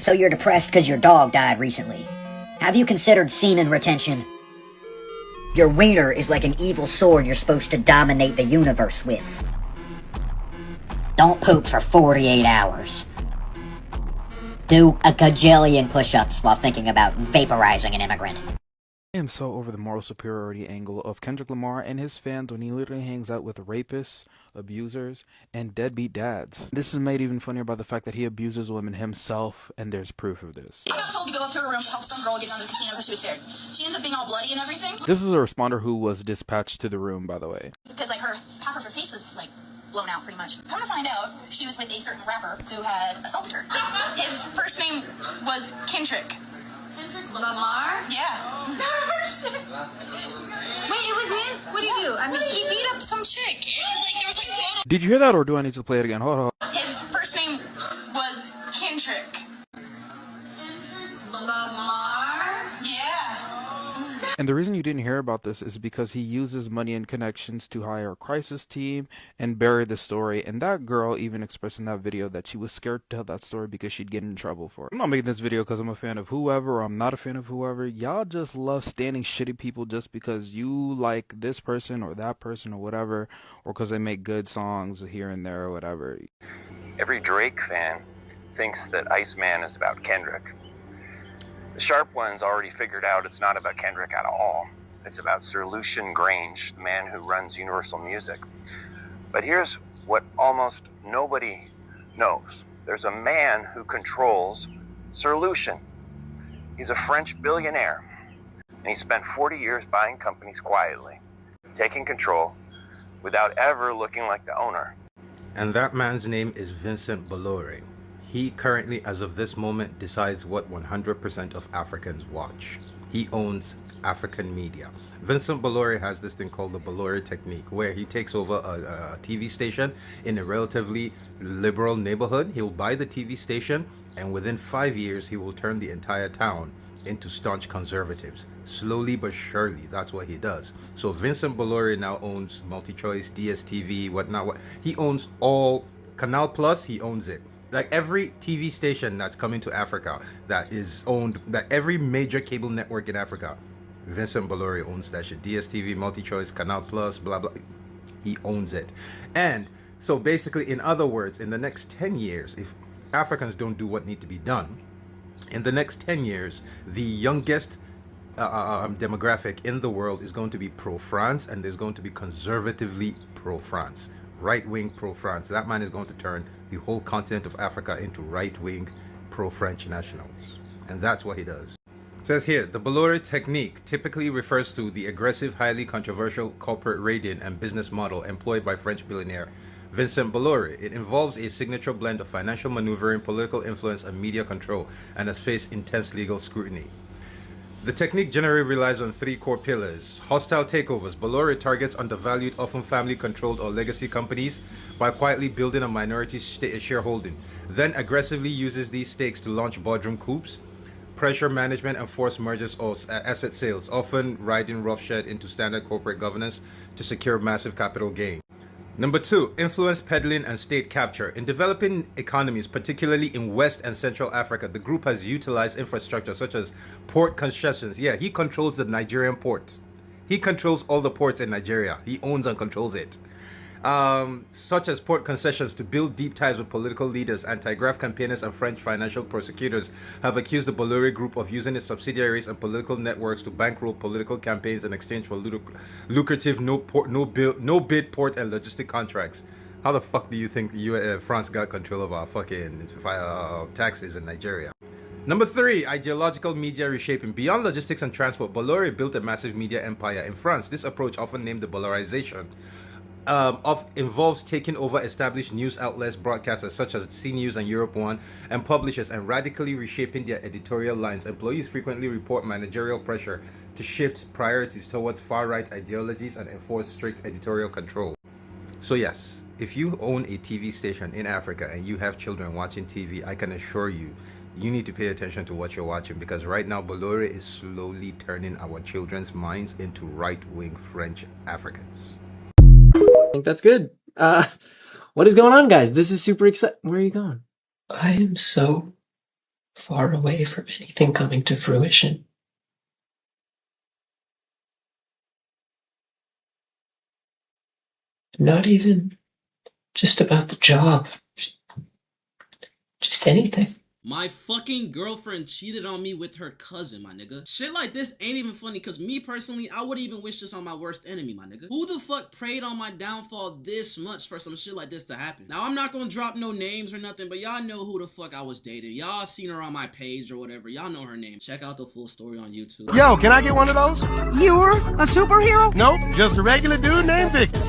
So you're depressed because your dog died recently. Have you considered semen retention? Your wiener is like an evil sword you're supposed to dominate the universe with. Don't poop for 48 hours. Do a gajillion push-ups while thinking about vaporizing an immigrant. I am so over the moral superiority angle of Kendrick Lamar and his fans when he literally hangs out with rapists, abusers, and deadbeat dads. This is made even funnier by the fact that he abuses women himself, and there's proof of this. I got told to go up to her room to help some girl get down to the casino because she was scared. She ends up being all bloody and everything. This is a responder who was dispatched to the room, by the way. Because like half of her face was like blown out pretty much. Come to find out, she was with a certain rapper who had assaulted her. His first name was Kendrick. Kendrick Lamar? Yeah. Wait, it was him? What did he do? I mean, he beat up some chick. It was like, there was like... Did you hear that, or do I need to play it again? Hold on. His first name was Kendrick. Kendrick Lamar? Yeah. And the reason you didn't hear about this is because he uses money and connections to hire a crisis team and bury the story. And that girl even expressed in that video that she was scared to tell that story because she'd get in trouble for it. I'm not making this video because I'm a fan of whoever or I'm not a fan of whoever. Y'all just love standing shitty people just because you like this person or that person or whatever, or because they make good songs here and there or whatever. Every Drake fan thinks that Iceman is about Kendrick. The sharp ones already figured out it's not about Kendrick at all. It's about Sir Lucian Grange, the man who runs Universal Music. But here's what almost nobody knows. There's a man who controls Sir Lucian. He's a French billionaire, and he spent 40 years buying companies quietly, taking control without ever looking like the owner. And that man's name is Vincent Bolloré. He currently, as of this moment, decides what 100% of Africans watch. He owns African media. Vincent Bolloré has this thing called the Bolloré technique, where he takes over a TV station in a relatively liberal neighborhood. He'll buy the TV station, and within 5 years, he will turn the entire town into staunch conservatives. Slowly but surely, that's what he does. So Vincent Bolloré now owns MultiChoice, DSTV, whatnot. He owns all Canal Plus. He owns it. Like every TV station that's coming to Africa that is owned, that every major cable network in Africa, Vincent Bolloré owns that shit. DSTV, MultiChoice, Canal Plus, blah, blah. He owns it. And so basically, in other words, in the next 10 years, if Africans don't do what needs to be done, in the next 10 years, the youngest demographic in the world is going to be pro-France, and there's going to be conservatively pro-France. Right-wing pro-France. That man is going to turn the whole continent of Africa into right-wing pro-French nationals. And that's what he does. It says here, the Bolloré technique typically refers to the aggressive, highly controversial corporate raiding and business model employed by French billionaire Vincent Bolloré. It involves a signature blend of financial maneuvering, political influence, and media control, and has faced intense legal scrutiny. The technique generally relies on three core pillars. Hostile takeovers. Bolloré targets undervalued, often family-controlled or legacy companies by quietly building a minority shareholding, then aggressively uses these stakes to launch boardroom coups, pressure management, and force mergers or asset sales, often riding roughshod into standard corporate governance to secure massive capital gain. Number 2, influence peddling and state capture. In developing economies, particularly in West and Central Africa, the group has utilized infrastructure such as port concessions. Yeah, he controls the Nigerian port. He controls all the ports in Nigeria. He owns and controls it. Such as port concessions to build deep ties with political leaders. Anti-graft campaigners and French financial prosecutors have accused the Bolloré Group of using its subsidiaries and political networks to bankroll political campaigns in exchange for lucrative no-bid port and logistic contracts. How the fuck do you think France got control of our fucking taxes in Nigeria? Number 3, ideological media reshaping. Beyond logistics and transport, Bolloré built a massive media empire in France. This approach, often named the Bollorésation, involves taking over established news outlets, broadcasters such as CNews and Europe 1, and publishers, and radically reshaping their editorial lines. Employees frequently report managerial pressure to shift priorities towards far-right ideologies and enforce strict editorial control. So yes, if you own a TV station in Africa and you have children watching TV, I can assure you, you need to pay attention to what you're watching, because right now Bolloré is slowly turning our children's minds into right-wing French Africans. I think that's good. What is going on, guys? This is super exciting. Where are you going? I am so far away from anything coming to fruition. Not even just about the job. Just anything. My fucking girlfriend cheated on me with her cousin, my nigga. Shit like this ain't even funny, cause me personally, I wouldn't even wish this on my worst enemy, my nigga. Who the fuck prayed on my downfall this much for some shit like this to happen? Now, I'm not gonna drop no names or nothing, but y'all know who the fuck I was dating. Y'all seen her on my page or whatever. Y'all know her name. Check out the full story on YouTube. Yo, can I get one of those? You're a superhero? Nope, just a regular dude named Victor.